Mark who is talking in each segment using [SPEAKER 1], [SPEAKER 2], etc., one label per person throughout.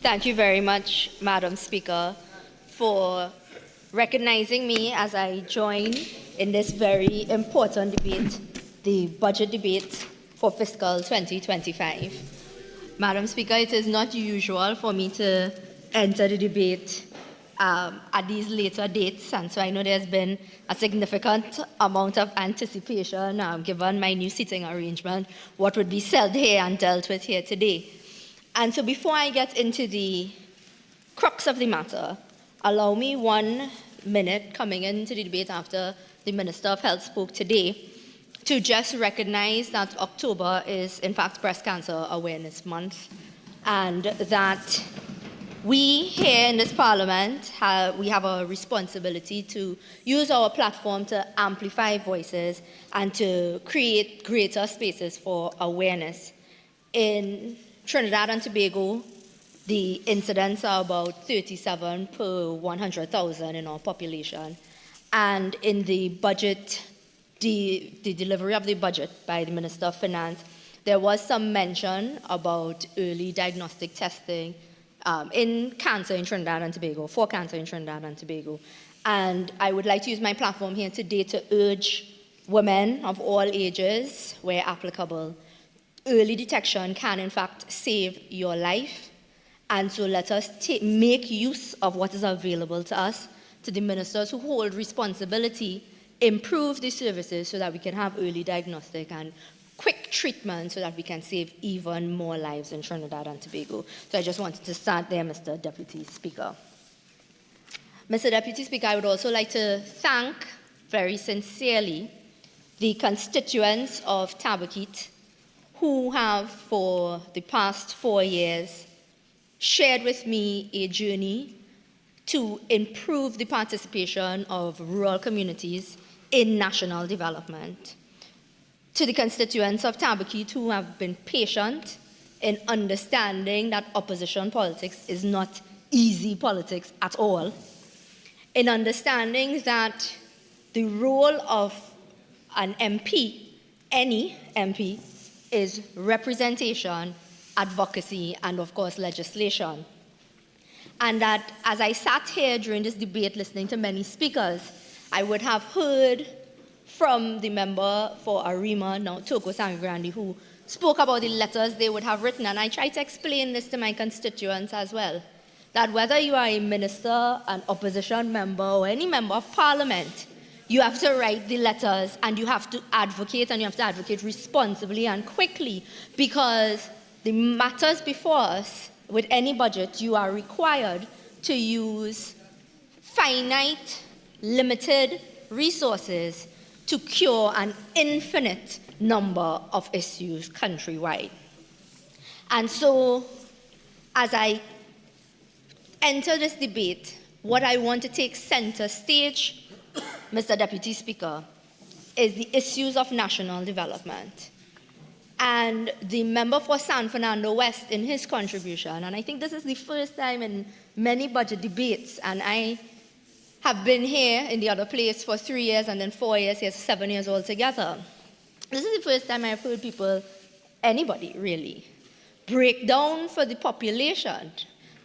[SPEAKER 1] Thank you very much, Madam Speaker, for recognizing me as I join in this very important debate, the budget debate for fiscal 2025. Madam Speaker, it is not usual for me to enter the debate at these later dates, and so I know there's been a significant amount of anticipation given my new seating arrangement, what would be said here and dealt with here today. And so before I get into the crux of the matter, allow me 1 minute coming into the debate after the Minister of Health spoke today to just recognize that October is in fact Breast Cancer Awareness Month, and that we here in this Parliament we have a responsibility to use our platform to amplify voices and to create greater spaces for awareness. In Trinidad and Tobago, the incidents are about 37 per 100,000 in our population. And in the budget, the delivery of the budget by the Minister of Finance, there was some mention about early diagnostic testing in cancer in Trinidad and Tobago, for cancer in Trinidad and Tobago. And I would like to use my platform here today to urge women of all ages, where applicable, early detection can in fact save your life. And so let us make use of what is available to us, to the ministers who hold responsibility, improve the services so that we can have early diagnostic and quick treatment so that we can save even more lives in Trinidad and Tobago. So I just wanted to start there, Mr. Deputy Speaker. Mr. Deputy Speaker, I would also like to thank very sincerely the constituents of Tabaquite who have for the past 4 years shared with me a journey to improve the participation of rural communities in national development. To the constituents of Tabaquite who have been patient in understanding that opposition politics is not easy politics at all, in understanding that the role of an MP, any MP, is representation, advocacy, and of course legislation. And that as I sat here during this debate listening to many speakers, I would have heard from the member for Arima, now Toko Sangrandi, who spoke about the letters they would have written, and I tried to explain this to my constituents as well, that whether you are a minister, an opposition member, or any member of parliament, you have to write the letters and you have to advocate, and you have to advocate responsibly and quickly, because the matters before us, with any budget, you are required to use finite, limited resources to cure an infinite number of issues countrywide. And so, as I enter this debate, what I want to take center stage, Mr. Deputy Speaker, is the issues of national development. And the member for San Fernando West in his contribution, and I think this is the first time in many budget debates, and I have been here in the other place for 3 years and then 4 years, here 7 years altogether. This is the first time I've heard people, anybody really, break down for the population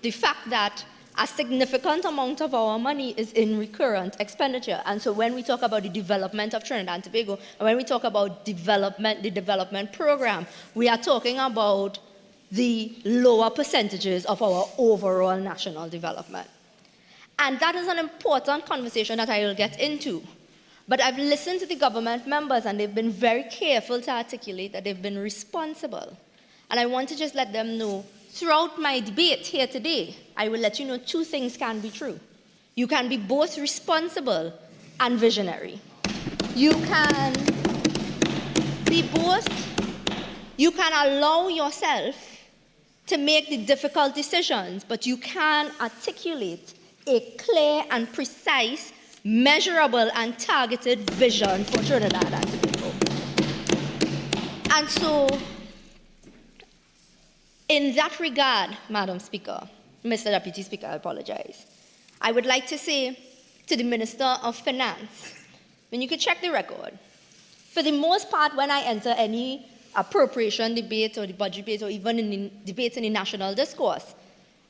[SPEAKER 1] the fact that a significant amount of our money is in recurrent expenditure. And so when we talk about the development of Trinidad and Tobago, and when we talk about development, the development program, we are talking about the lower percentages of our overall national development. And that is an important conversation that I will get into. But I've listened to the government members, and they've been very careful to articulate that they've been responsible. And I want to just let them know, throughout my debate here today, I will let you know 2 things can be true. You can be both responsible and visionary. You can be both. You can allow yourself to make the difficult decisions, but you can articulate a clear and precise, measurable and targeted vision for Trinidad and Tobago. And so, in that regard, Madam Speaker, Mr. Deputy Speaker, I apologize, I would like to say to the Minister of Finance, when you could check the record, for the most part, when I enter any appropriation debate or the budget debate or even in the debates in the national discourse,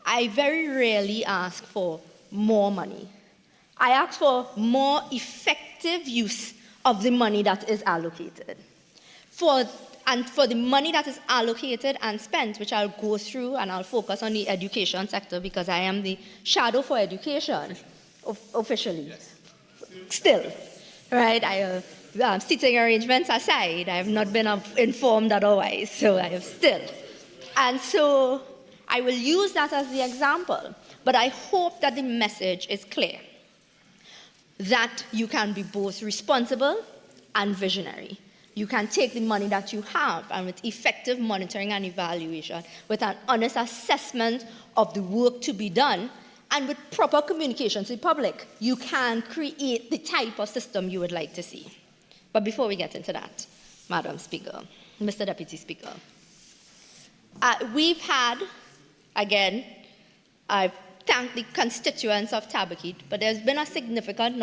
[SPEAKER 1] I very rarely ask for more money. I ask for more effective use of the money that is allocated. For the money that is allocated and spent, which I'll go through and I'll focus on the education sector because I am the shadow for education officially. Yes. Still, right? Seating arrangements aside, I have not been informed otherwise, so I have still. And so I will use that as the example, but I hope that the message is clear, that you can be both responsible and visionary. You can take the money that you have and with effective monitoring and evaluation, with an honest assessment of the work to be done, and with proper communication to the public, you can create the type of system you would like to see. But before we get into that, Madam Speaker, Mr. Deputy Speaker, we've had, again, I've thanked the constituents of Tabaquite, but there's been a significant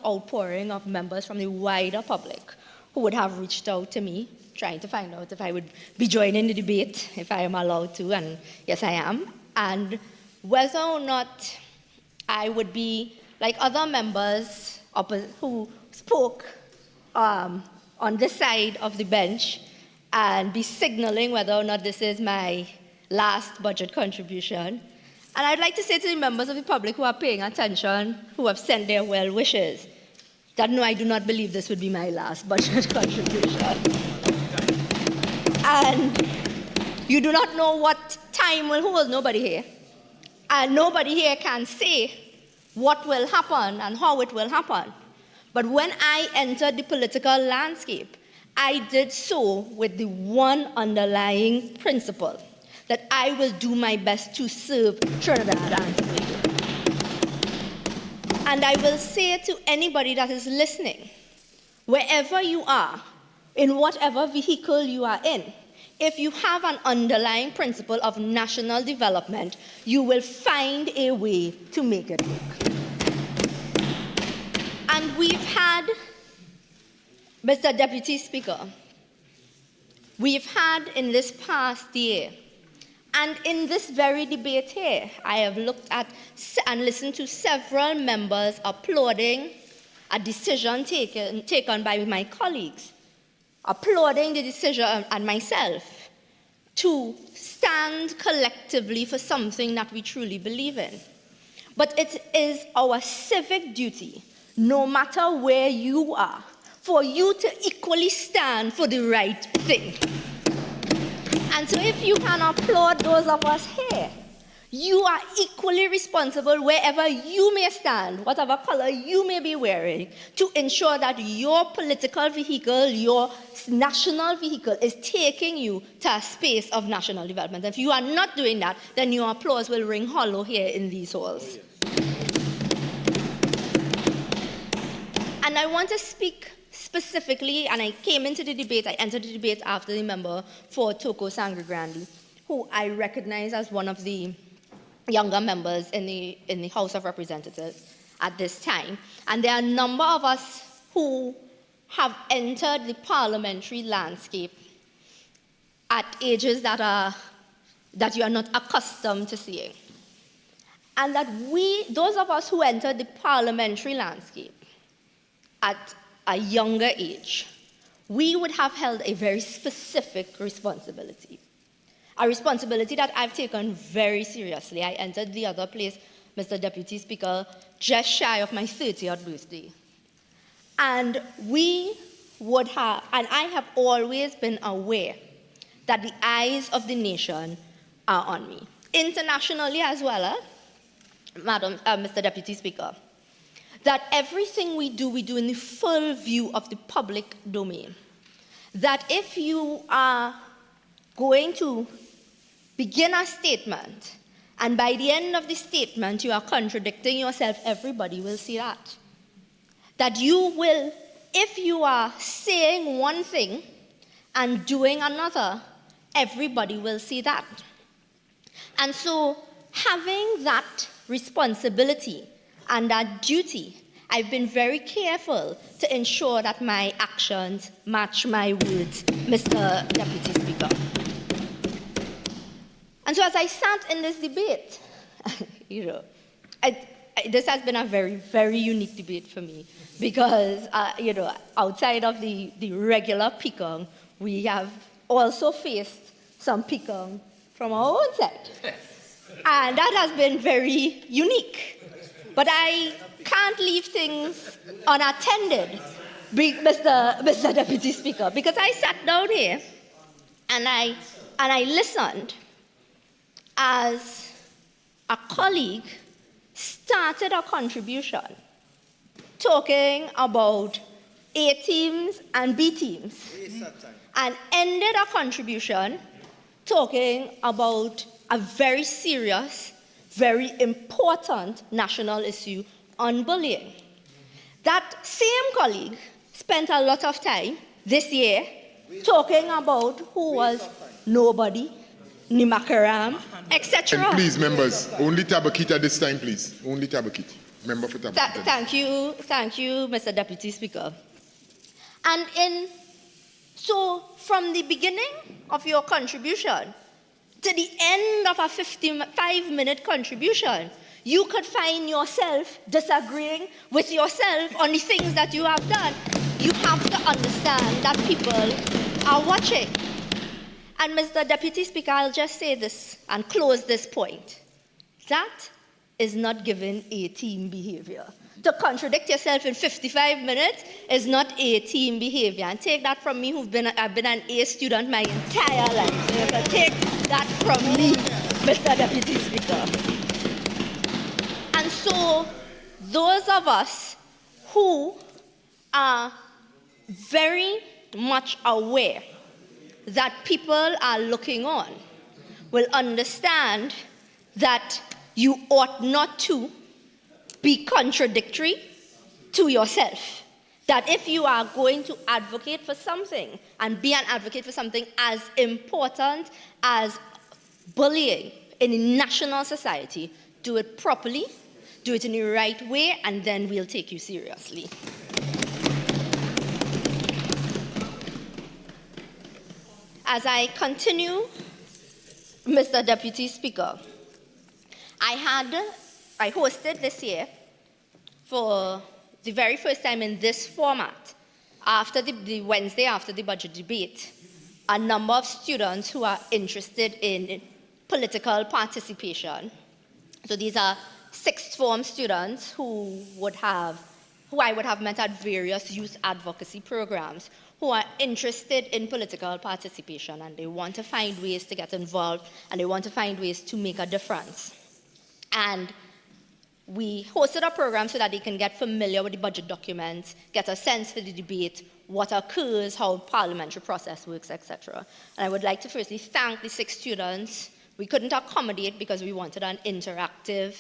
[SPEAKER 1] outpouring of members from the wider public who would have reached out to me, trying to find out if I would be joining the debate, if I am allowed to, and yes, I am, and whether or not I would be like other members who spoke on this side of the bench and be signaling whether or not this is my last budget contribution. And I'd like to say to the members of the public who are paying attention, who have sent their well wishes, that no, I do not believe this would be my last budget contribution. And you do not know what time will hold, nobody here. And nobody here can say what will happen and how it will happen. But when I entered the political landscape, I did so with the one underlying principle, that I will do my best to serve Trinidad and Tobago. And I will say to anybody that is listening, wherever you are, in whatever vehicle you are in, if you have an underlying principle of national development, you will find a way to make it work. And we've had, Mr. Deputy Speaker, we've had in this past year, and in this very debate here, I have looked at and listened to several members applauding a decision taken by my colleagues, applauding the decision and myself to stand collectively for something that we truly believe in. But it is our civic duty, no matter where you are, for you to equally stand for the right thing. And so if you can applaud those of us here, you are equally responsible wherever you may stand, whatever color you may be wearing, to ensure that your political vehicle, your national vehicle is taking you to a space of national development. If you are not doing that, then your applause will ring hollow here in these halls. And I want to speak specifically, and I came into the debate, I entered the debate after the member for Toko Sangre Grande, who I recognize as one of the younger members in the House of Representatives at this time. And there are a number of us who have entered the parliamentary landscape at ages that you are not accustomed to seeing. And that those of us who entered the parliamentary landscape at a younger age, we would have held a very specific responsibility. A responsibility that I've taken very seriously. I entered the other place, Mr. Deputy Speaker, just shy of my 30th birthday. And we would have, and I have always been aware that the eyes of the nation are on me. Internationally as well, Mr. Deputy Speaker, that everything we do in the full view of the public domain. That if you are going to begin a statement, and by the end of the statement you are contradicting yourself, everybody will see that. That you will, if you are saying one thing and doing another, everybody will see that. And so having that responsibility and that duty, I've been very careful to ensure that my actions match my words, Mr. Deputy Speaker. And so as I sat in this debate, this has been a very, very unique debate for me because, outside of the regular picong, we have also faced some picong from our own side. And that has been very unique. But I can't leave things unattended, Mr. Deputy Speaker, because I sat down here and I listened as a colleague started a contribution talking about A teams and B teams and ended a contribution talking about a very serious, very important national issue on bullying. That same colleague spent a lot of time this year talking about who was nobody, Nimakaram, etc.
[SPEAKER 2] And please, members, only Tabaquite at this time, please. Only Tabaquite. Member for Tabaquite.
[SPEAKER 1] Thank you, Mr. Deputy Speaker. So from the beginning of your contribution to the end of a 55-minute contribution, you could find yourself disagreeing with yourself on the things that you have done. You have to understand that people are watching. And Mr. Deputy Speaker, I'll just say this and close this point. That is not given A-team behavior. To contradict yourself in 55 minutes is not A-team behavior. And take that from me, I've been an A student my entire life. So you can take that from me, Mr. Deputy Speaker. And so, those of us who are very much aware that people are looking on will understand that you ought not to be contradictory to yourself. That if you are going to advocate for something and be an advocate for something as important as bullying in a national society, do it properly, do it in the right way, and then we'll take you seriously. As I continue, Mr. Deputy Speaker, I hosted this year for the very first time in this format, after the Wednesday after the budget debate, a number of students who are interested in political participation. So these are sixth form students who I would have met at various youth advocacy programs, who are interested in political participation, and they want to find ways to get involved, and they want to find ways to make a difference. And we hosted a program so that they can get familiar with the budget documents, get a sense for the debate, what occurs, how parliamentary process works, etc. And I would like to firstly thank the 6 students. We couldn't accommodate because we wanted an interactive,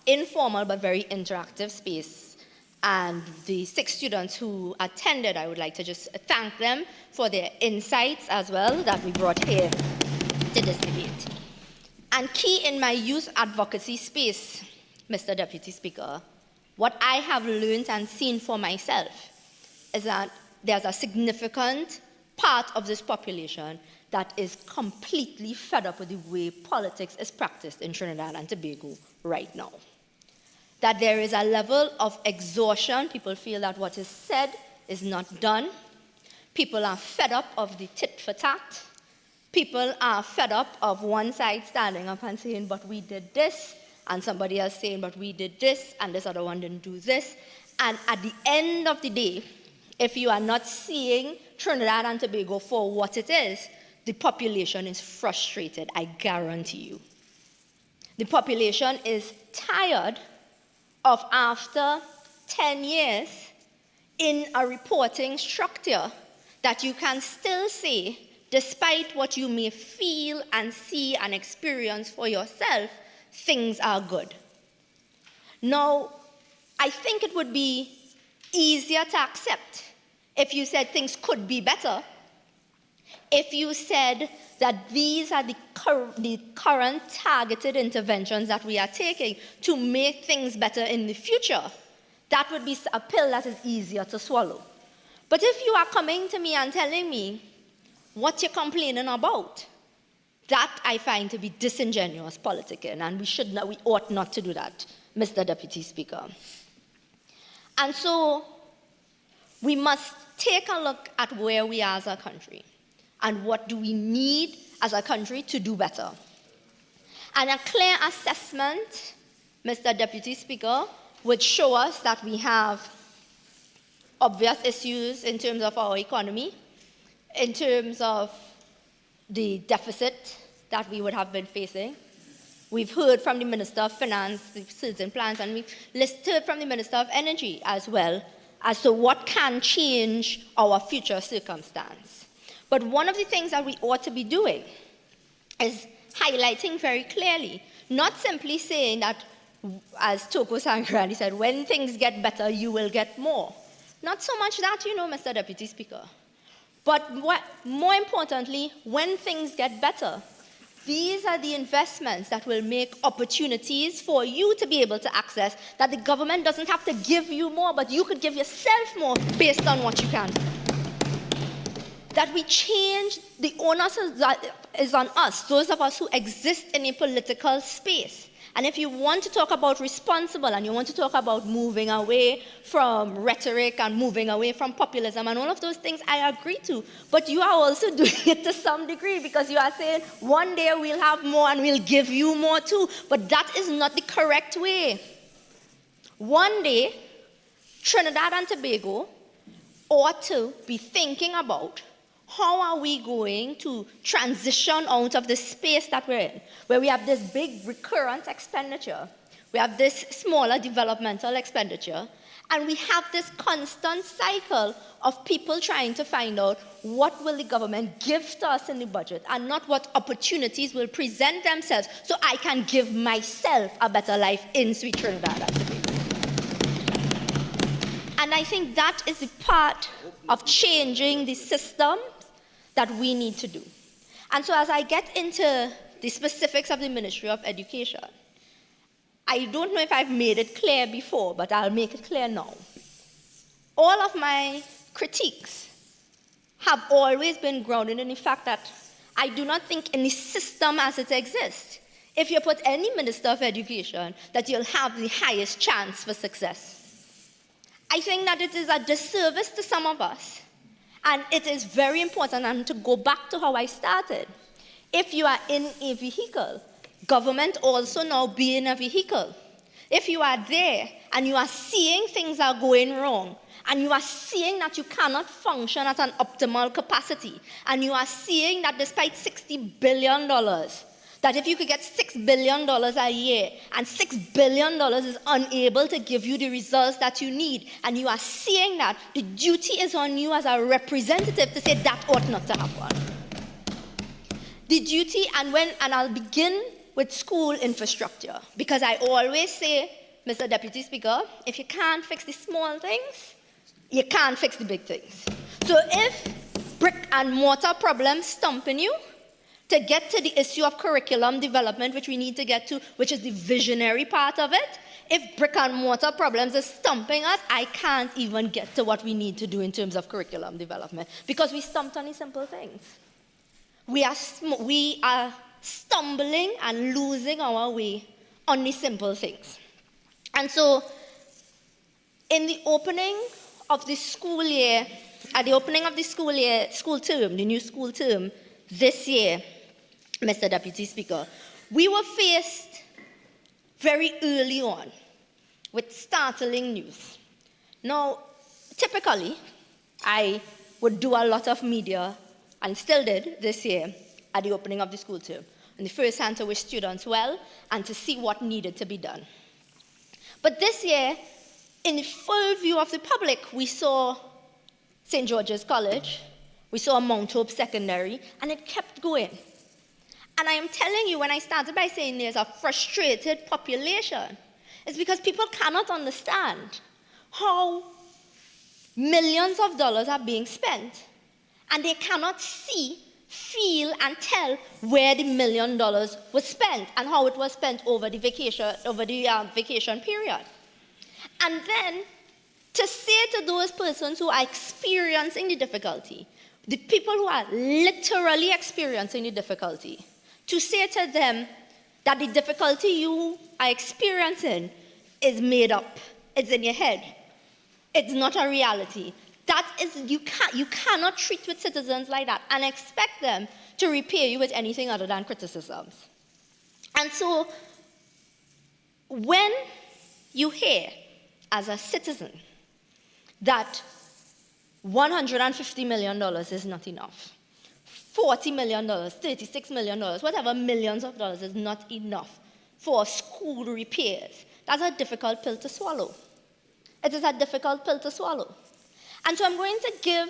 [SPEAKER 1] informal but very interactive space. And the 6 students who attended, I would like to just thank them for their insights as well that we brought here to this debate. And key in my youth advocacy space, Mr. Deputy Speaker, what I have learned and seen for myself is that there's a significant part of this population that is completely fed up with the way politics is practiced in Trinidad and Tobago right now. That there is a level of exhaustion. People feel that what is said is not done. People are fed up of the tit for tat. People are fed up of one side standing up and saying, but we did this, and somebody else saying, but we did this, and this other one didn't do this. And at the end of the day, if you are not seeing Trinidad and Tobago for what it is, the population is frustrated, I guarantee you. The population is tired of, after 10 years in a reporting structure, that you can still say, despite what you may feel and see and experience for yourself, things are good. Now, I think it would be easier to accept if you said things could be better, if you said that these are the current targeted interventions that we are taking to make things better in the future, that would be a pill that is easier to swallow. But if you are coming to me and telling me what you're complaining about, that I find to be disingenuous politicking, and we ought not to do that, Mr. Deputy Speaker. And so we must take a look at where we are as a country and what do we need as a country to do better. And a clear assessment, Mr. Deputy Speaker, would show us that we have obvious issues in terms of our economy, in terms of the deficit that we would have been facing. We've heard from the Minister of Finance, the certain plans, and we've heard from the Minister of Energy as well as to what can change our future circumstance. But one of the things that we ought to be doing is highlighting very clearly, not simply saying that, as Toko Sankrani said, when things get better, you will get more. Not so much that, Mr. Deputy Speaker. But more importantly, when things get better, these are the investments that will make opportunities for you to be able to access, that the government doesn't have to give you more, but you could give yourself more based on what you can do. That we change, the onus is on us, those of us who exist in a political space. And if you want to talk about responsible and you want to talk about moving away from rhetoric and moving away from populism and all of those things, I agree to. But you are also doing it to some degree because you are saying one day we'll have more and we'll give you more too. But that is not the correct way. One day, Trinidad and Tobago ought to be thinking about how are we going to transition out of the space that we're in, where we have this big recurrent expenditure, we have this smaller developmental expenditure, and we have this constant cycle of people trying to find out what will the government give to us in the budget and not what opportunities will present themselves so I can give myself a better life in sweet Trinidad and Tobago. And I think that is the part of changing the system that we need to do. And so as I get into the specifics of the Ministry of Education, I don't know if I've made it clear before, but I'll make it clear now. All of my critiques have always been grounded in the fact that I do not think in the system as it exists, if you put any Minister of Education, that you'll have the highest chance for success. I think that it is a disservice to some of us. And it is very important, and to go back to how I started, if you are in a vehicle, government also now be in a vehicle. If you are there and you are seeing things are going wrong, and you are seeing that you cannot function at an optimal capacity, and you are seeing that despite $60 billion, that if you could get $6 billion a year, and $6 billion is unable to give you the results that you need, and you are seeing that, the duty is on you as a representative to say that ought not to happen. The duty, and I'll begin with school infrastructure, because I always say, Mr. Deputy Speaker, if you can't fix the small things, you can't fix the big things. So if brick and mortar problems stumping you, to get to the issue of curriculum development, which we need to get to, which is the visionary part of it, if brick and mortar problems are stumping us, I can't even get to what we need to do in terms of curriculum development, because we stumped on the simple things. We are stumbling and losing our way on the simple things. And so, in the opening of the school year, at the opening of the school term, the new school term this year, Mr. Deputy Speaker, we were faced very early on with startling news. Now, typically, I would do a lot of media, and still did this year, at the opening of the school term. In the first hand, to wish students well and to see what needed to be done. But this year, in the full view of the public, we saw St. George's College, we saw Mount Hope Secondary, and it kept going. And I am telling you, when I started by saying there's a frustrated population, it's because people cannot understand how millions of dollars are being spent, and they cannot see, feel, and tell where the $1 million was spent and how it was spent over the vacation period. And then to say to those persons who are experiencing the difficulty, the people who are literally experiencing the difficulty, to say to them that the difficulty you are experiencing is made up, it's in your head, it's not a reality. That is, you cannot treat with citizens like that and expect them to repay you with anything other than criticisms. And so, when you hear, as a citizen, that $150 million is not enough, $40 million, $36 million, whatever millions of dollars is not enough for school repairs, that's a difficult pill to swallow. It is a difficult pill to swallow. And so I'm going to give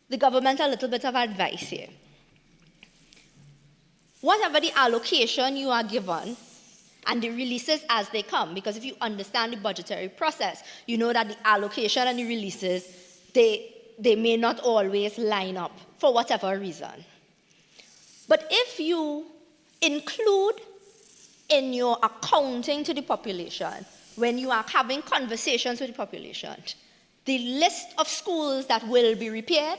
[SPEAKER 1] the government a little bit of advice here. Whatever the allocation you are given, and the releases as they come, because if you understand the budgetary process, you know that the allocation and the releases, they may not always line up for whatever reason. But if you include in your accounting to the population, when you are having conversations with the population, the list of schools that will be repaired,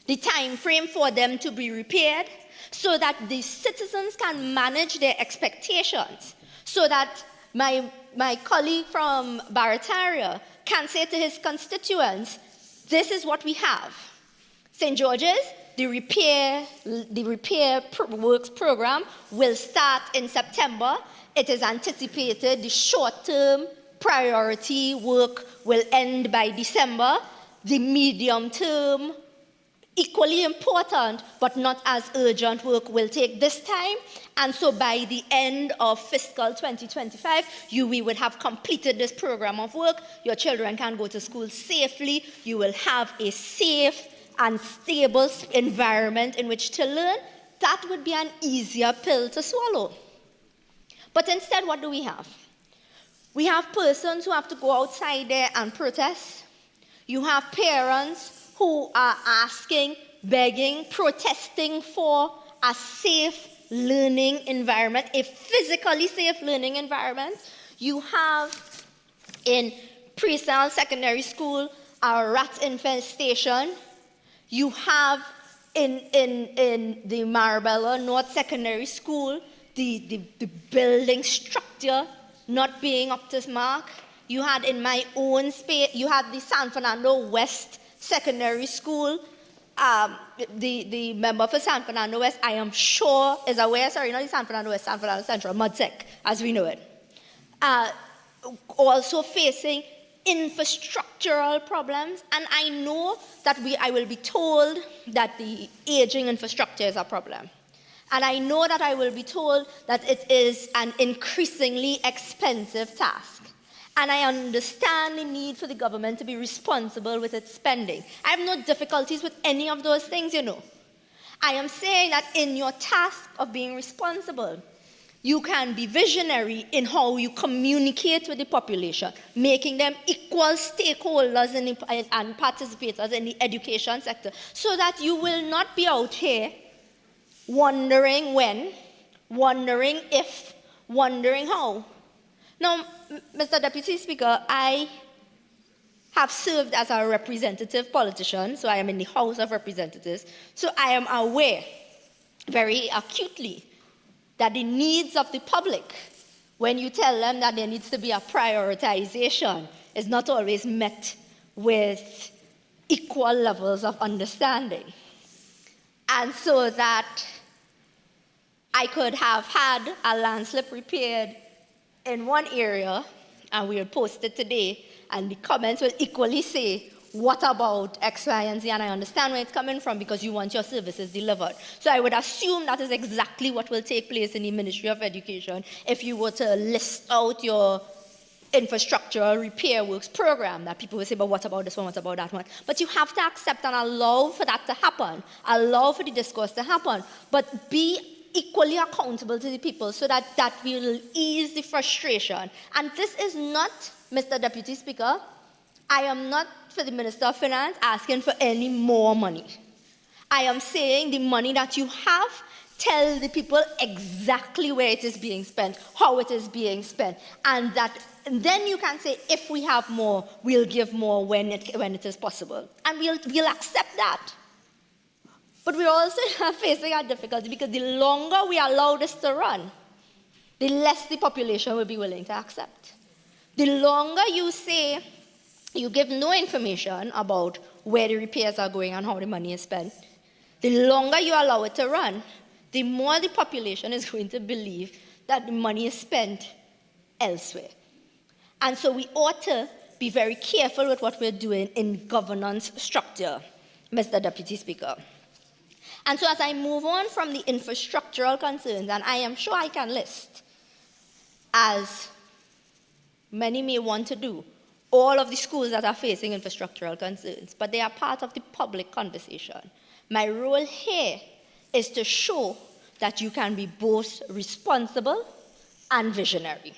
[SPEAKER 1] the time frame for them to be repaired, so that the citizens can manage their expectations, so that my colleague from Barataria can say to his constituents, this is what we have. St. George's, the repair works program will start in September. It is anticipated the short-term priority work will end by December. The medium-term, equally important, but not as urgent work will take this time. And so by the end of fiscal 2025, we would have completed this program of work. Your children can go to school safely. You will have a safe and stable environment in which to learn. That would be an easier pill to swallow. But instead, what do we have? We have persons who have to go outside there and protest. You have parents who are asking, begging, protesting for a safe learning environment, a physically safe learning environment. You have in pre-sale secondary school a rat infestation. You have in the Marabella North Secondary School the building structure not being up to mark. You had in my own space, you had the San Fernando West Secondary School. The member for San Fernando West, I am sure, is aware, sorry, not the San Fernando West, San Fernando Central, MUDSEC, as we know it. Also facing infrastructural problems, and I know that I will be told that the aging infrastructure is a problem. And I know that I will be told that it is an increasingly expensive task. And I understand the need for the government to be responsible with its spending. I have no difficulties with any of those things, you know. I am saying that in your task of being responsible, you can be visionary in how you communicate with the population, making them equal stakeholders and participators in the education sector, so that you will not be out here wondering when, wondering if, wondering how. Now, Mr. Deputy Speaker, I have served as a representative politician, so I am in the House of Representatives, so I am aware very acutely that the needs of the public, when you tell them that there needs to be a prioritization, is not always met with equal levels of understanding. And so that I could have had a landslip repaired in one area, and we will post it today, and the comments will equally say, what about X, Y, and Z? And I understand where it's coming from because you want your services delivered. So I would assume that is exactly what will take place in the Ministry of Education if you were to list out your infrastructural repair works program, that people will say, but what about this one, what about that one? But you have to accept and allow for that to happen, allow for the discourse to happen, but be equally accountable to the people so that will ease the frustration. And this is not, Mr. Deputy Speaker, I am not, for the Minister of Finance, asking for any more money. I am saying the money that you have tell the people exactly where it is being spent, how it is being spent, and then you can say, if we have more, we'll give more when it is possible. And we'll accept that. But we're also facing a difficulty because the longer we allow this to run, the less the population will be willing to accept. The longer you say, you give no information about where the repairs are going and how the money is spent, the longer you allow it to run, the more the population is going to believe that the money is spent elsewhere. And so we ought to be very careful with what we're doing in governance structure, Mr. Deputy Speaker. And so as I move on from the infrastructural concerns, and I am sure I can list, as many may want to do, all of the schools that are facing infrastructural concerns, but they are part of the public conversation. My role here is to show that you can be both responsible and visionary.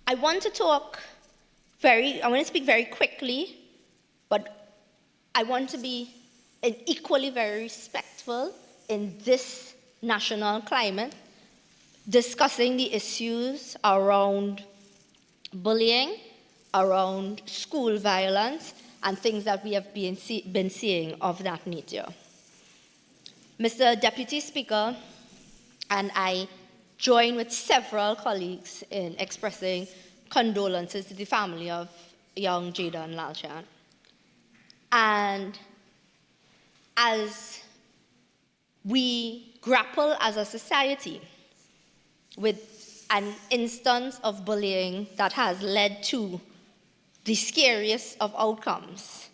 [SPEAKER 1] I want to speak very quickly, but I want to be equally very respectful in this national climate, discussing the issues around bullying, around school violence, and things that we have been seeing of that nature. Mr. Deputy Speaker, and I join with several colleagues in expressing condolences to the family of young Jayden Lalchan. And as we grapple as a society with an instance of bullying that has led to the scariest of outcomes,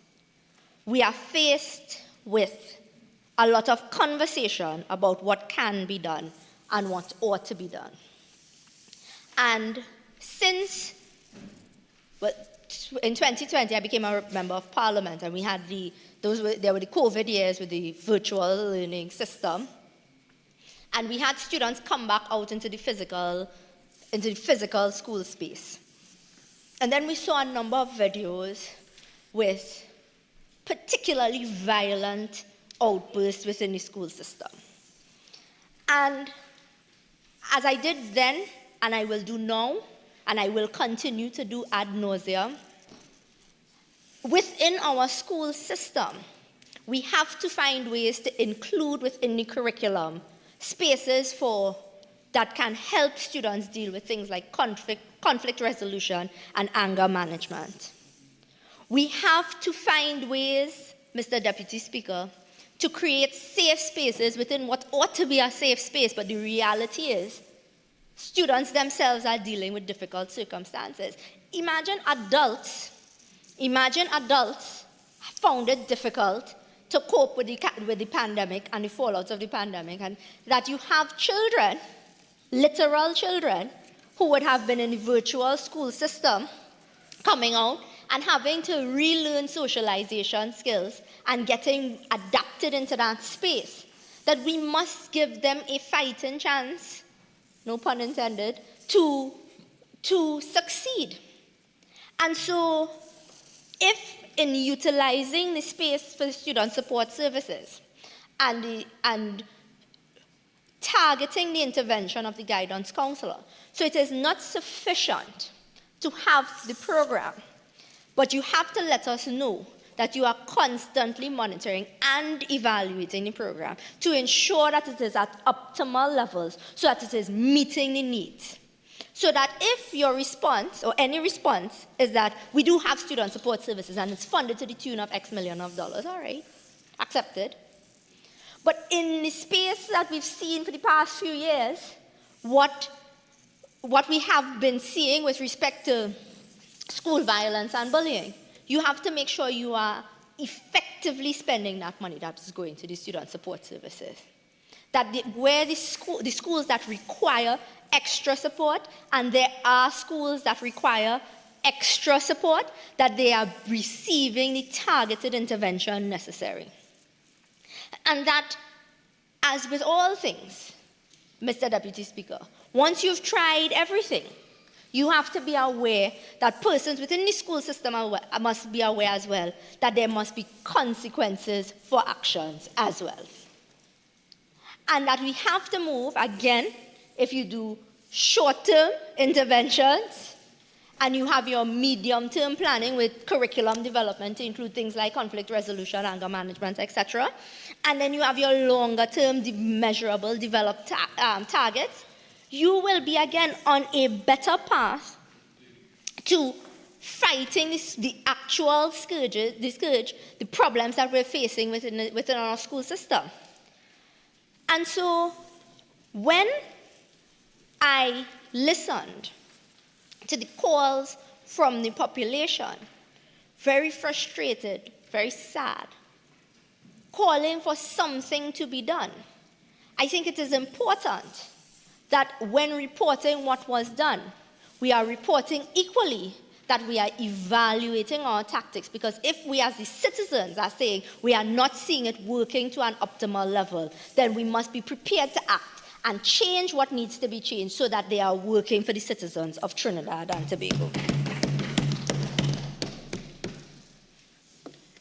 [SPEAKER 1] we are faced with a lot of conversation about what can be done and what ought to be done. And since, in 2020, I became a member of Parliament, and we had there were the COVID years with the virtual learning system, and we had students come back out into the physical school space. And then we saw a number of videos with particularly violent outbursts within the school system. And as I did then, and I will do now, and I will continue to do ad nauseum, within our school system, we have to find ways to include within the curriculum spaces that can help students deal with things like conflict resolution and anger management. We have to find ways, Mr. Deputy Speaker, to create safe spaces within what ought to be a safe space, but the reality is students themselves are dealing with difficult circumstances. Imagine adults found it difficult to cope with the pandemic and the fallout of the pandemic, and that you have children, literal children, who would have been in the virtual school system coming out and having to relearn socialization skills and getting adapted into that space, that we must give them a fighting chance, no pun intended, to succeed. And so, if in utilizing the space for the student support services and targeting the intervention of the guidance counselor, so it is not sufficient to have the program, but you have to let us know that you are constantly monitoring and evaluating the program to ensure that it is at optimal levels, so that it is meeting the needs. So that if your response, or any response, is that we do have student support services and it's funded to the tune of X million of dollars, all right, accepted. But in the space that we've seen for the past few years, what we have been seeing with respect to school violence and bullying, you have to make sure you are effectively spending that money that is going to the student support services. That where the schools that require extra support, and there are schools that require extra support, that they are receiving the targeted intervention necessary. And that, as with all things, Mr. Deputy Speaker, once you've tried everything, you have to be aware that persons within the school system must be aware as well that there must be consequences for actions as well. And that we have to move, again, if you do short-term interventions, and you have your medium-term planning with curriculum development to include things like conflict resolution, anger management, etc. And then you have your longer-term measurable developed targets, you will be, again, on a better path to fighting the actual scourge, the problems that we're facing within our school system. And so when I listened to the calls from the population, very frustrated, very sad, calling for something to be done, I think it is important that when reporting what was done, we are reporting equally that we are evaluating our tactics, because if we as the citizens are saying we are not seeing it working to an optimal level, then we must be prepared to act and change what needs to be changed so that they are working for the citizens of Trinidad and Tobago.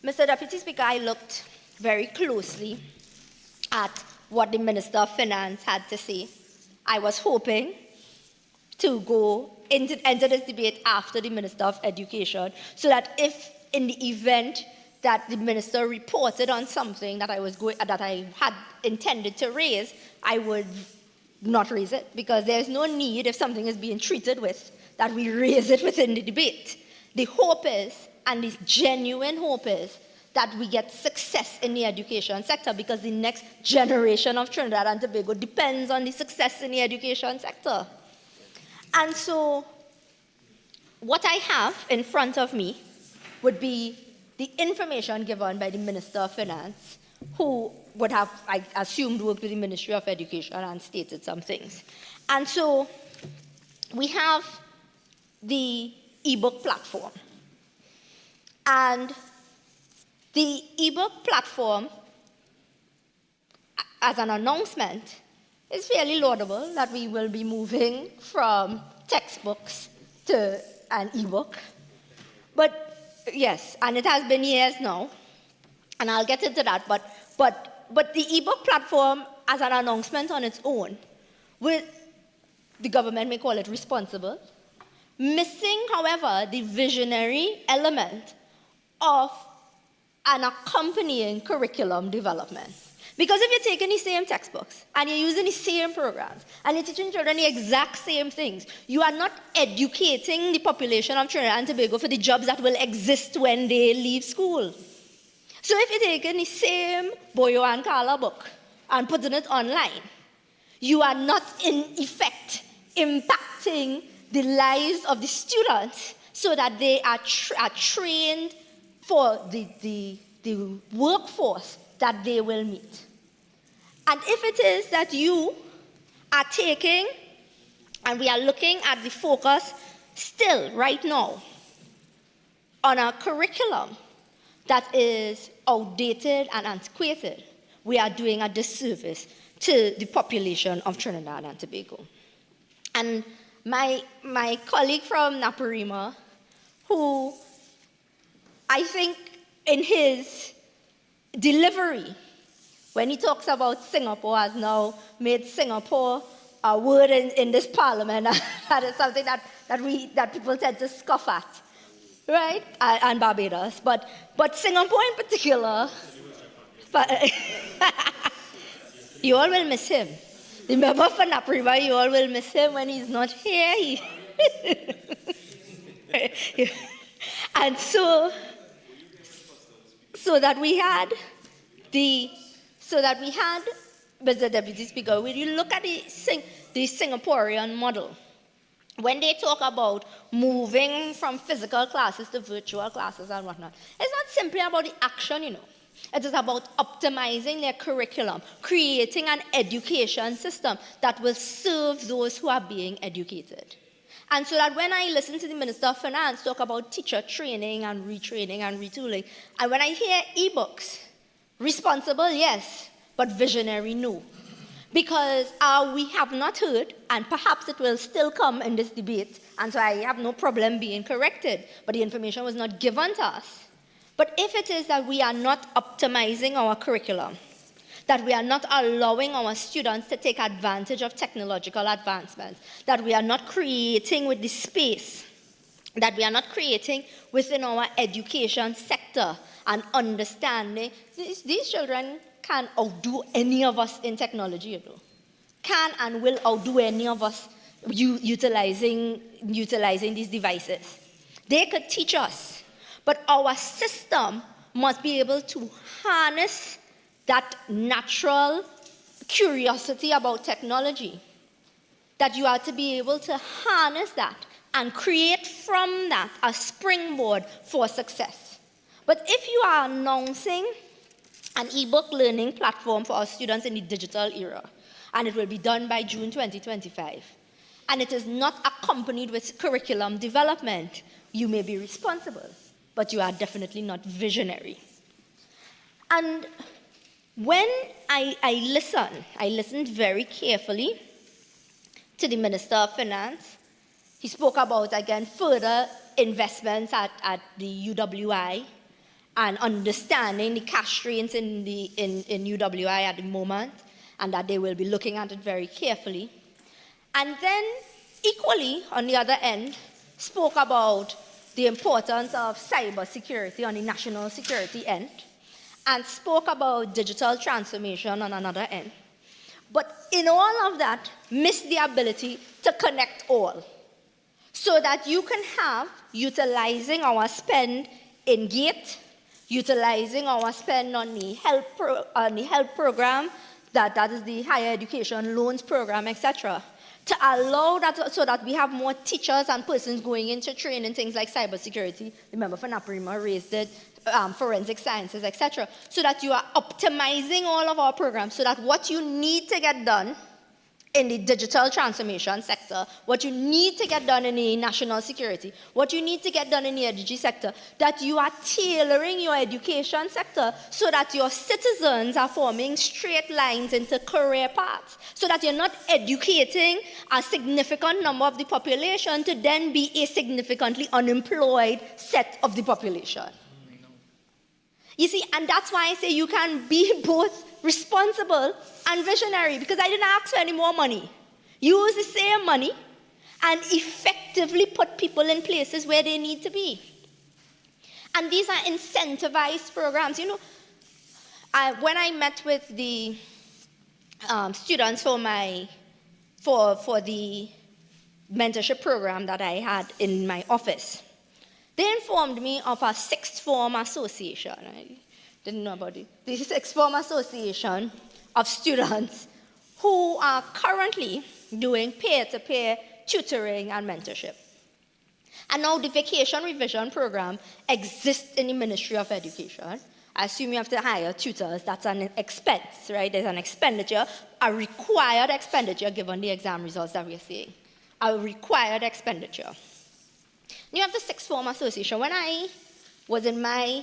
[SPEAKER 1] Mr. Deputy Speaker, I looked very closely at what the Minister of Finance had to say. I was hoping to enter this debate after the Minister of Education, so that if in the event that the minister reported on something that I had intended to raise, I would not raise it, because there's no need, if something is being treated with, that we raise it within the debate. The hope is, and the genuine hope is, that we get success in the education sector, because the next generation of Trinidad and Tobago depends on the success in the education sector. And so what I have in front of me would be the information given by the Minister of Finance, who would have, I assumed, worked with the Ministry of Education and stated some things. And so we have the ebook platform. And the ebook platform, as an announcement, is fairly laudable, that we will be moving from textbooks to an ebook. But yes, and it has been years now, and I'll get into that, but the ebook platform, as an announcement on its own, the government may call it responsible, missing, however, the visionary element of an accompanying curriculum development. Because if you're taking the same textbooks, and you're using the same programs, and you're teaching children the exact same things, you are not educating the population of Trinidad and Tobago for the jobs that will exist when they leave school. So if you're taking the same Boyo and Kala book and putting it online, you are not, in effect, impacting the lives of the students so that they are trained for the workforce that they will meet. And if it is that you are taking, and we are looking at the focus still right now on a curriculum that is outdated and antiquated, we are doing a disservice to the population of Trinidad and Tobago. And my colleague from Naparima, who I think in his delivery, when he talks about Singapore, has now made Singapore a word in this parliament, that is something that people tend to scoff at, right? And Barbados, but Singapore in particular, you all will miss him. The member for Naparima, you all will miss him when he's not here. And so that we had, Mr. Deputy Speaker, when you look at the Singaporean model, when they talk about moving from physical classes to virtual classes and whatnot, it's not simply about the action, you know. It is about optimizing their curriculum, creating an education system that will serve those who are being educated. And so that when I listen to the Minister of Finance talk about teacher training and retraining and retooling, and when I hear ebooks, responsible, yes, but visionary, no. because we have not heard, and perhaps it will still come in this debate, and so I have no problem being corrected, but the information was not given to us. But if it is that we are not optimizing our curriculum, that we are not allowing our students to take advantage of technological advancements, that we are not creating with the space, that we are not creating within our education sector and understanding, these children can outdo any of us in technology, you know. Can and will outdo any of us utilizing these devices. They could teach us, but our system must be able to harness that natural curiosity about technology, that you are to be able to harness that and create from that a springboard for success. But if you are announcing an ebook learning platform for our students in the digital era, and it will be done by June 2025, and it is not accompanied with curriculum development, you may be responsible, but you are definitely not visionary. And when I listened very carefully to the Minister of Finance. He spoke about, again, further investments at the UWI and understanding the cash strains in UWI at the moment, and that they will be looking at it very carefully. And then, equally, on the other end, spoke about the importance of cybersecurity on the national security end, and spoke about digital transformation on another end. But in all of that, missed the ability to connect all, so that you can have, utilizing our spend in GATE, utilizing our spend on the health program, that is the higher education loans program, etc., to allow that so that we have more teachers and persons going into training things like cybersecurity. Remember, FNAPRIMA raised it, forensic sciences, etc., so that you are optimizing all of our programs so that what you need to get done in the digital transformation sector, what you need to get done in the national security, what you need to get done in the energy sector, that you are tailoring your education sector so that your citizens are forming straight lines into career paths, so that you're not educating a significant number of the population to then be a significantly unemployed set of the population. You see, and that's why I say you can be both responsible and visionary, because I didn't ask for any more money. Use the same money and effectively put people in places where they need to be. And these are incentivized programs. You know, when I met with the students for the mentorship program that I had in my office, they informed me of a sixth form association. I didn't know about it. The sixth form association of students who are currently doing peer-to-peer tutoring and mentorship. And now the vacation revision program exists in the Ministry of Education. I assume you have to hire tutors. That's an expense, right? There's an expenditure, a required expenditure given the exam results that we're seeing. A required expenditure. You have the sixth form association. When I was in my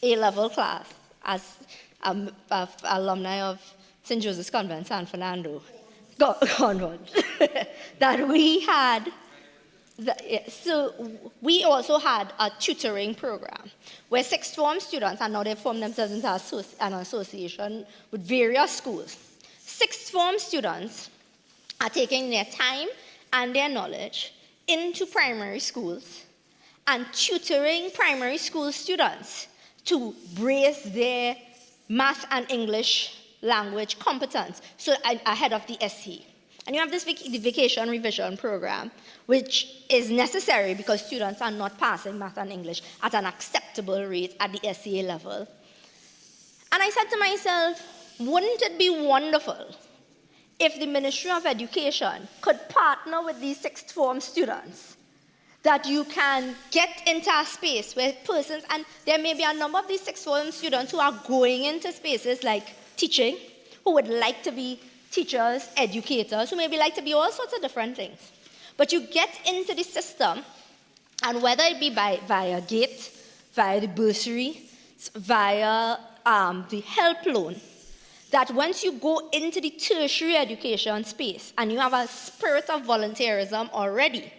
[SPEAKER 1] A-level class as alumni of St. Joseph's Convent, San Fernando, Convent, that we had, so we also had a tutoring program where sixth form students, and now they've formed themselves into an association with various schools. Sixth form students are taking their time and their knowledge into primary schools and tutoring primary school students to raise their math and English language competence so ahead of the SE. And you have this the vacation revision program, which is necessary because students are not passing math and English at an acceptable rate at the SEA level. And I said to myself, wouldn't it be wonderful if the Ministry of Education could partner with these sixth form students, that you can get into a space where persons, and there may be a number of these sixth form students who are going into spaces like teaching, who would like to be teachers, educators, who maybe like to be all sorts of different things. But you get into the system, and whether it be via GATE, via the bursary, via the help loan, that once you go into the tertiary education space and you have a spirit of volunteerism already,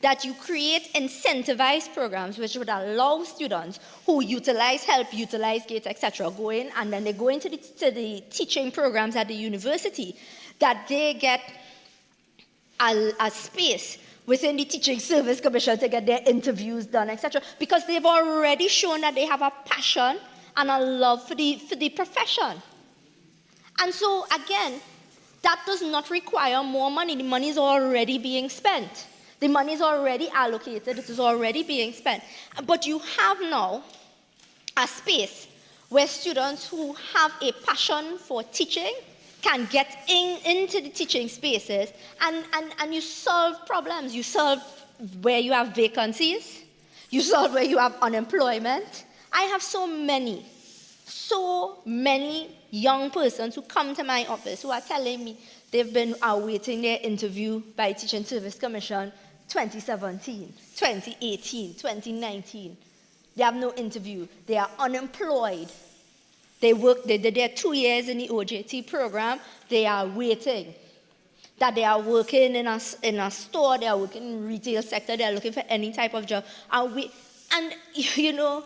[SPEAKER 1] that you create incentivized programs which would allow students who utilize help, utilize gates, etc., go in, and then they go into the teaching programs at the university, that they get a space within the Teaching Service Commission to get their interviews done, etc., because they've already shown that they have a passion and a love for the profession. And so, again, that does not require more money. The money is already being spent. The money is already allocated. It is already being spent. But you have now a space where students who have a passion for teaching can get into the teaching spaces and you solve problems. You solve where you have vacancies. You solve where you have unemployment. I have so many young persons who come to my office who are telling me they've been awaiting their interview by Teaching Service Commission 2017, 2018, 2019. They have no interview. They are unemployed. They did their 2 years in the OJT program. They are waiting. That they are working in a store, they are working in the retail sector, they are looking for any type of job. And you know,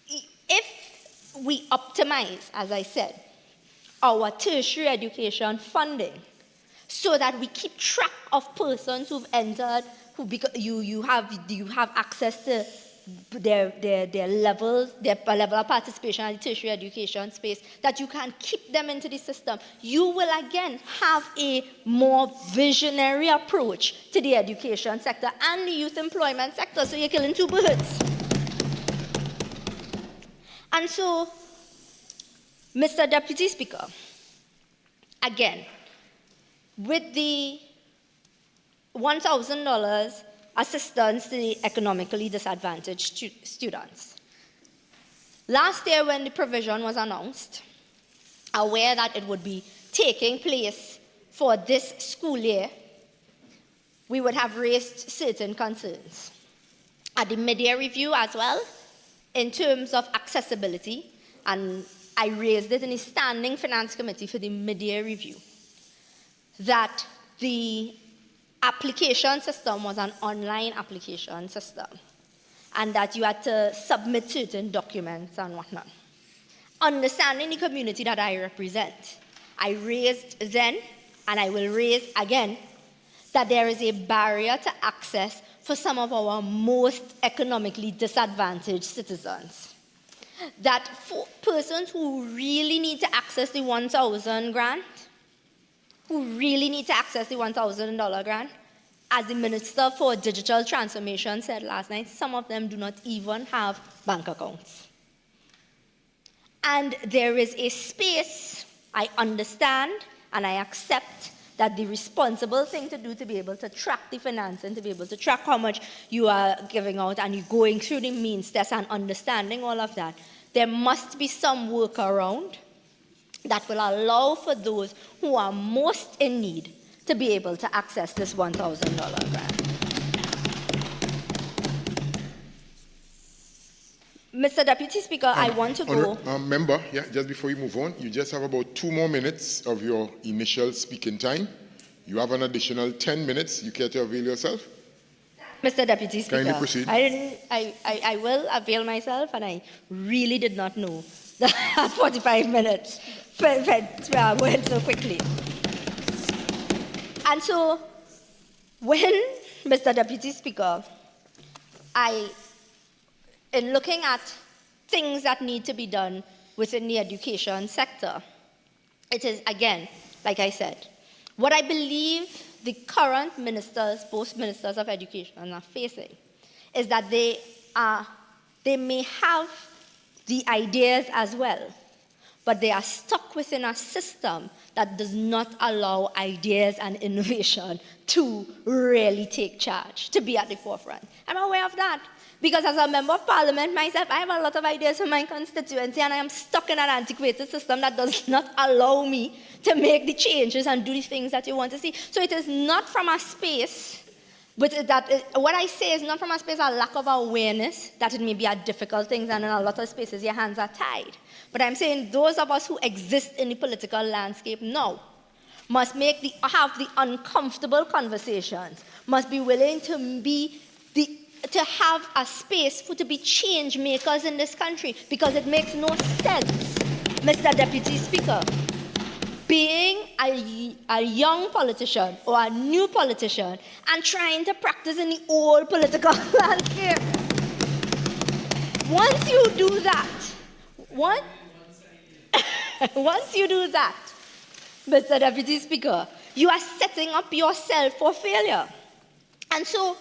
[SPEAKER 1] if we optimize, as I said, our tertiary education funding so that we keep track of persons who've entered, you have access to their levels, their level of participation in the tertiary education space, that you can keep them into the system, you will again have a more visionary approach to the education sector and the youth employment sector, so you're killing two birds. And so, Mr. Deputy Speaker, again, with the $1,000 assistance to the economically disadvantaged students. Last year when the provision was announced, aware that it would be taking place for this school year, we would have raised certain concerns. At the mid-year review as well, in terms of accessibility, and I raised it in the Standing Finance Committee for the mid-year review, that the application system was an online application system, and that you had to submit certain documents and whatnot. Understanding the community that I represent, I raised then, and I will raise again, that there is a barrier to access for some of our most economically disadvantaged citizens. That for persons who really need to access the 1,000 grant, who really need to access the $1,000 grant, as the Minister for Digital Transformation said last night, some of them do not even have bank accounts. And there is a space, I understand and I accept that the responsible thing to do to be able to track the financing, to be able to track how much you are giving out and you're going through the means test and understanding all of that, there must be some workaround that will allow for those who are most in need to be able to access this $1,000 grant. Mr. Deputy Speaker, I want to go...
[SPEAKER 2] Member, yeah, just before you move on, you just have about 2 more minutes of your initial speaking time. You have an additional 10 minutes. You care to avail yourself?
[SPEAKER 1] Mr. Deputy Speaker,
[SPEAKER 2] kindly proceed.
[SPEAKER 1] I will avail myself, and I really did not know that 45 minutes went so quickly. And so, when, Mr. Deputy Speaker, in looking at things that need to be done within the education sector, it is, again, like I said, what I believe the current ministers, both ministers of education, are facing is that they may have the ideas as well, but they are stuck within a system that does not allow ideas and innovation to really take charge, to be at the forefront. I'm aware of that, because as a member of parliament myself, I have a lot of ideas for my constituency, and I am stuck in an antiquated system that does not allow me to make the changes and do the things that you want to see. So it is not from a space What I say is not from a space of lack of awareness, that it may be a difficult thing, and in a lot of spaces your hands are tied. But I'm saying those of us who exist in the political landscape now must have the uncomfortable conversations, must be willing to have a space to be change makers in this country, because it makes no sense, Mr. Deputy Speaker, being a young politician or a new politician and trying to practice in the old political landscape. Once you do that, Mr. Deputy Speaker, you are setting up yourself for failure. And so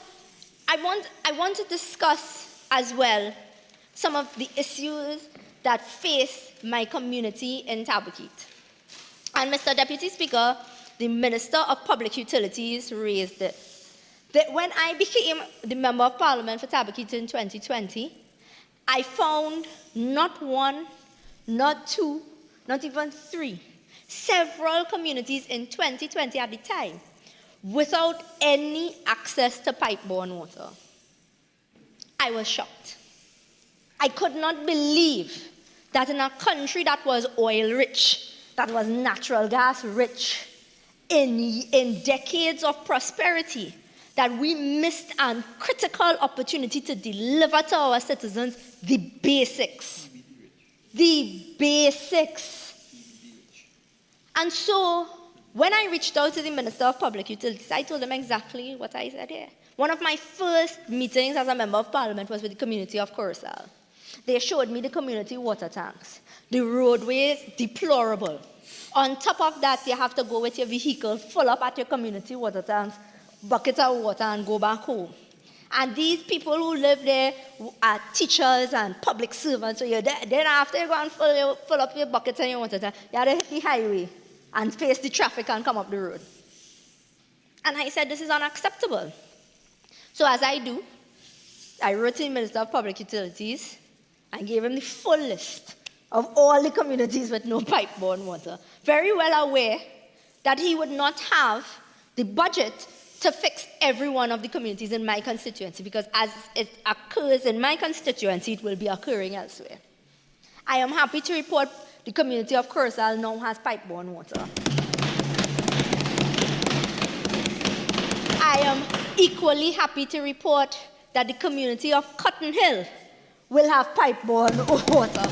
[SPEAKER 1] I want to discuss as well some of the issues that face my community in Tabaquite. And Mr. Deputy Speaker, the Minister of Public Utilities raised it. That when I became the Member of Parliament for Tabaquite in 2020, I found not one, not two, not even three, several communities in 2020 at the time without any access to pipe-borne water. I was shocked. I could not believe that in a country that was oil-rich, that was natural gas rich, in decades of prosperity, that we missed a critical opportunity to deliver to our citizens the basics. The basics. And so, when I reached out to the Minister of Public Utilities, I told him exactly what I said here. One of my first meetings as a Member of Parliament was with the community of Coruscant. They showed me the community water tanks. The roadways, deplorable. On top of that, you have to go with your vehicle, full up at your community water tanks, bucket of water, and go back home. And these people who live there are teachers and public servants. So then after you go and fill up your buckets and your water tank, you have to hit the highway and face the traffic and come up the road. And I said, this is unacceptable. So as I do, I wrote to the Minister of Public Utilities and gave him the full list of all the communities with no pipe-borne water, very well aware that he would not have the budget to fix every one of the communities in my constituency, because as it occurs in my constituency, it will be occurring elsewhere. I am happy to report the community of Coruscant now has pipe-borne water. I am equally happy to report that the community of Cotton Hill will have pipe-borne water.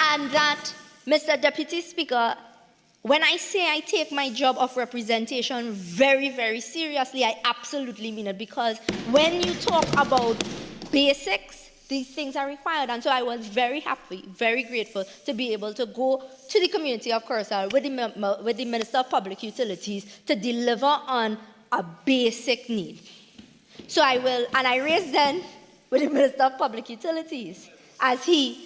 [SPEAKER 1] And that, Mr. Deputy Speaker, when I say I take my job of representation very, very seriously, I absolutely mean it, because when you talk about basics, these things are required. And so I was very happy, very grateful to be able to go to the community of Coruscant with the Minister of Public Utilities to deliver on a basic need. So I raised then with the Minister of Public Utilities as he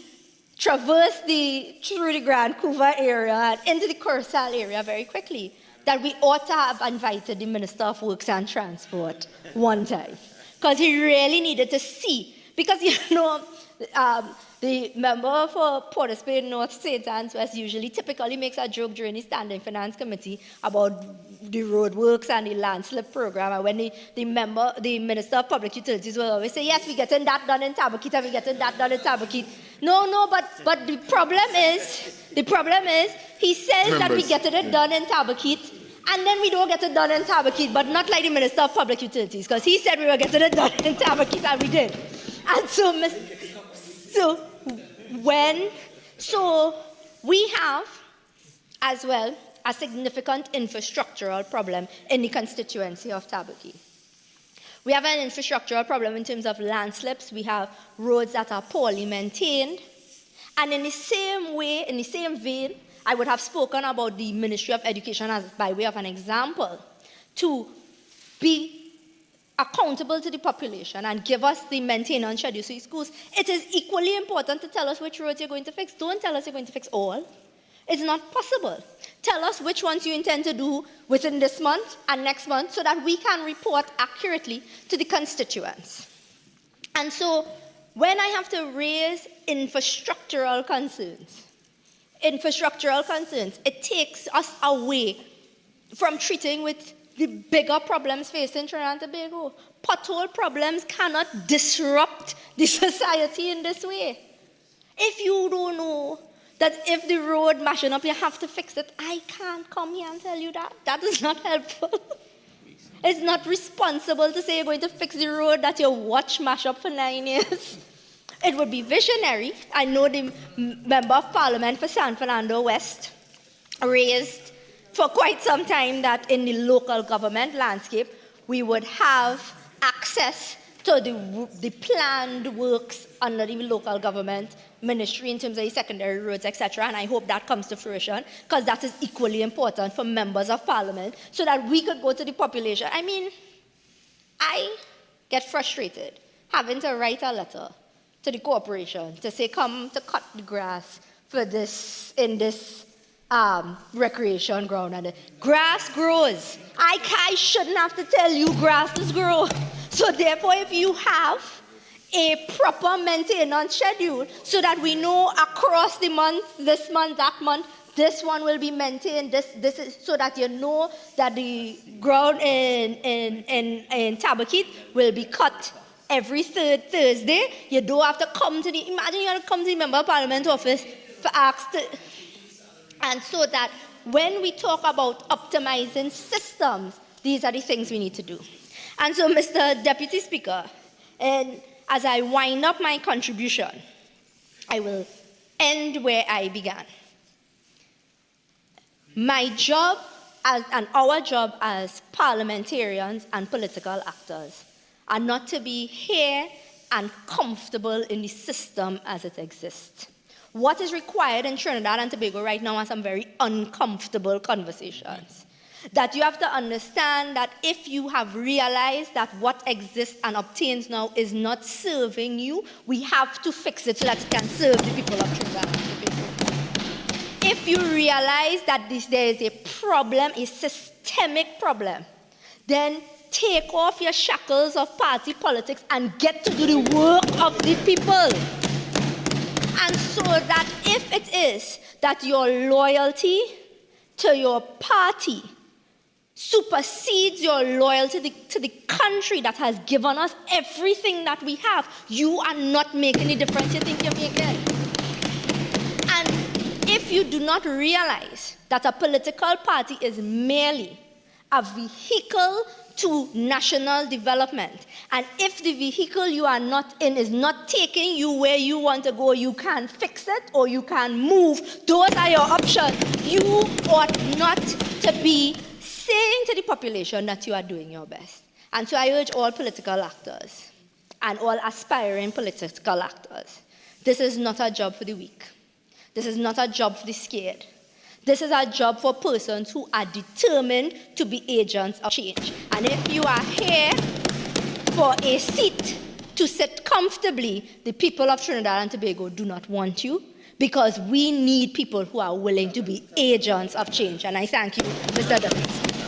[SPEAKER 1] traversed through the Grand Couva area and into the Coruscant area very quickly, that we ought to have invited the Minister of Works and Transport one time, because he really needed to see. Because, the member for Port of Spain, North, St. Anne's West typically makes a joke during the Standing Finance Committee about the roadworks and the landslip program. And when the Minister of Public Utilities will always say, yes, we're getting that done in Tabaquite, and we're getting that done in Tabaquite. No, but the problem is, he says that we're getting it done in Tabaquite, and then we don't get it done in Tabaquite, but not like the Minister of Public Utilities, because he said we were getting it done in Tabaquite, and we did. And so we have, as well, a significant infrastructural problem in the constituency of Tabaquite. We have an infrastructural problem in terms of landslips. We have roads that are poorly maintained. And in the same way, in the same vein, I would have spoken about the Ministry of Education as by way of an example, to be accountable to the population and give us the maintenance schedule to schools. It is equally important to tell us which roads you're going to fix. Don't tell us you're going to fix all. It's not possible. Tell us which ones you intend to do within this month and next month so that we can report accurately to the constituents. And so when I have to raise infrastructural concerns, it takes us away from treating with the bigger problems facing Trinidad and Tobago. Pothole problems cannot disrupt the society in this way. If you don't know that if the road mashing up, you have to fix it, I can't come here and tell you that. That is not helpful. It's not responsible to say you're going to fix the road that you watch mash up for 9 years. It would be visionary. I know the Member of Parliament for San Fernando West raised for quite some time that in the local government landscape, we would have access to the planned works under the local government ministry in terms of the secondary roads, etc. And I hope that comes to fruition, because that is equally important for members of parliament, so that we could go to the population. I mean, I get frustrated having to write a letter to the corporation to say, come to cut the grass for this, in this recreation ground. And the grass grows. I shouldn't have to tell you grasses grow. So therefore, if you have a proper maintenance schedule so that we know across the month, this month, that month, this one will be maintained, this is, so that you know that the ground in Tabaquite will be cut every third Thursday. You don't have to come to the, imagine you have to come to the Member of Parliament office for ask to, and so that when we talk about optimizing systems, these are the things we need to do. And so, Mr. Deputy Speaker, and as I wind up my contribution, I will end where I began. My job and our job as parliamentarians and political actors are not to be here and comfortable in the system as it exists. What is required in Trinidad and Tobago right now are some very uncomfortable conversations. That you have to understand that if you have realized that what exists and obtains now is not serving you, we have to fix it so that it can serve the people of Trinidad and Tobago. If you realize that there is a problem, a systemic problem, then take off your shackles of party politics and get to do the work of the people. And so that if it is that your loyalty to your party supersedes your loyalty to the country that has given us everything that we have, you are not making the difference you think you're making. And if you do not realize that a political party is merely a vehicle to national development, and if the vehicle you are not in is not taking you where you want to go, you can fix it or you can move. Those are your options. You ought not to be saying to the population that you are doing your best. And so I urge all political actors and all aspiring political actors, this is not a job for the weak. This is not a job for the scared. This is a job for persons who are determined to be agents of change. And if you are here for a seat to sit comfortably, the people of Trinidad and Tobago do not want you, because we need people who are willing to be agents of change. And I thank you, Mr. Deputy.